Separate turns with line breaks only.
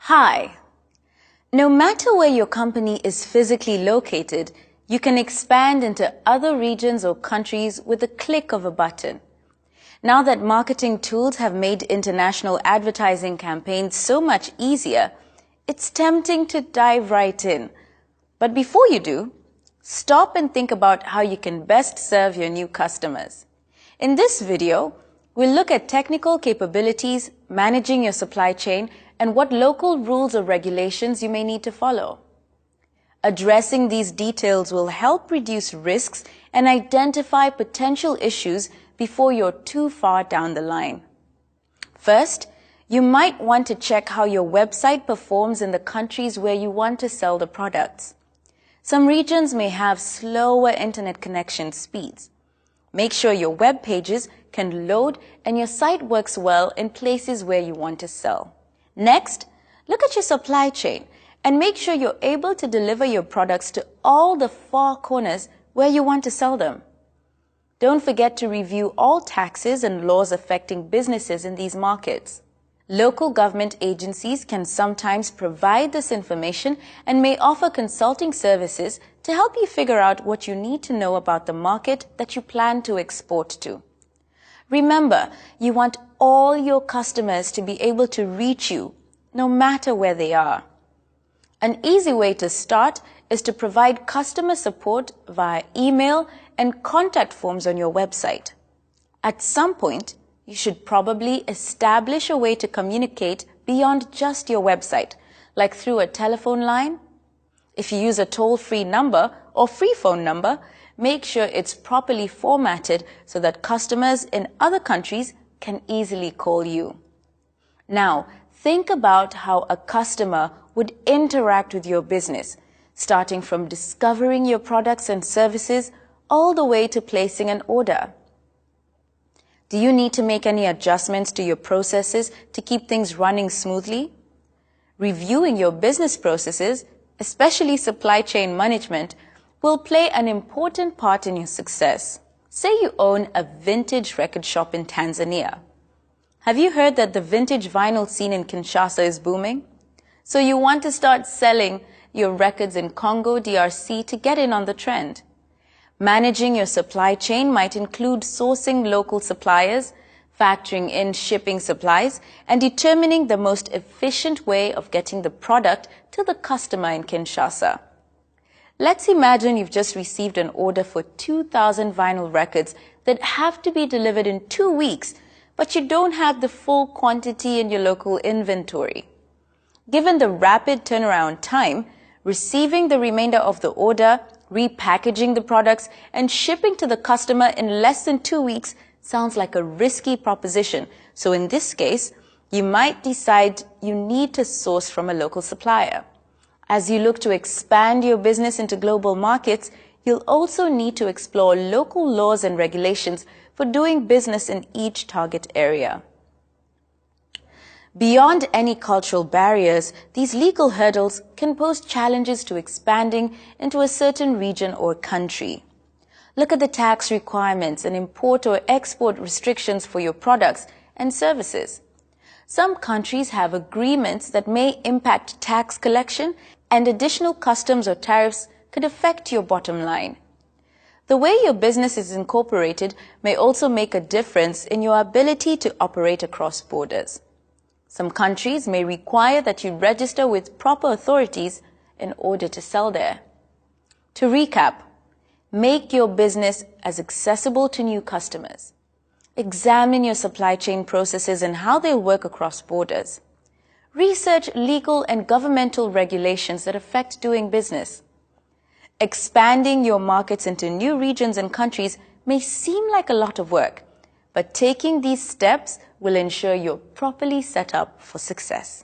Hi. No matter where your company is physically located, you can expand into other regions or countries with a click of a button. Now that marketing tools have made international advertising campaigns so much easier, it's tempting to dive right in. But before you do, stop and think about how you can best serve your new customers. In this video, we'll look at technical capabilities, managing your supply chain, and what local rules or regulations you may need to follow. Addressing these details will help reduce risks and identify potential issues before you're too far down the line. First, you might want to check how your website performs in the countries where you want to sell the products. Some regions may have slower internet connection speeds. Make sure your web pages can load and your site works well in places where you want to sell. Next, look at your supply chain and make sure you're able to deliver your products to all the far corners where you want to sell them. Don't forget to review all taxes and laws affecting businesses in these markets. Local government agencies can sometimes provide this information and may offer consulting services to help you figure out what you need to know about the market that you plan to export to. Remember, you want all your customers to be able to reach you, no matter where they are. An easy way to start is to provide customer support via email and contact forms on your website. At some point, you should probably establish a way to communicate beyond just your website, like through a telephone line. If you use a toll-free number or free phone number, make sure it's properly formatted so that customers in other countries can easily call you. Now, think about how a customer would interact with your business, starting from discovering your products and services all the way to placing an order. Do you need to make any adjustments to your processes to keep things running smoothly? Reviewing your business processes, especially supply chain management, will play an important part in your success. Say you own a vintage record shop in Tanzania. Have you heard that the vintage vinyl scene in Kinshasa is booming? So you want to start selling your records in Congo, DRC to get in on the trend. Managing your supply chain might include sourcing local suppliers, factoring in shipping supplies, and determining the most efficient way of getting the product to the customer in Kinshasa. Let's imagine you've just received an order for 2,000 vinyl records that have to be delivered in 2 weeks, but you don't have the full quantity in your local inventory. Given the rapid turnaround time, receiving the remainder of the order, repackaging the products, and shipping to the customer in less than 2 weeks sounds like a risky proposition. So in this case, you might decide you need to source from a local supplier. As you look to expand your business into global markets, you'll also need to explore local laws and regulations for doing business in each target area. Beyond any cultural barriers, these legal hurdles can pose challenges to expanding into a certain region or country. Look at the tax requirements and import or export restrictions for your products and services. Some countries have agreements that may impact tax collection, and additional customs or tariffs could affect your bottom line. The way your business is incorporated may also make a difference in your ability to operate across borders. Some countries may require that you register with proper authorities in order to sell there. To recap, make your business as accessible to new customers. Examine your supply chain processes and how they work across borders. Research legal and governmental regulations that affect doing business. Expanding your markets into new regions and countries may seem like a lot of work, but taking these steps will ensure you're properly set up for success.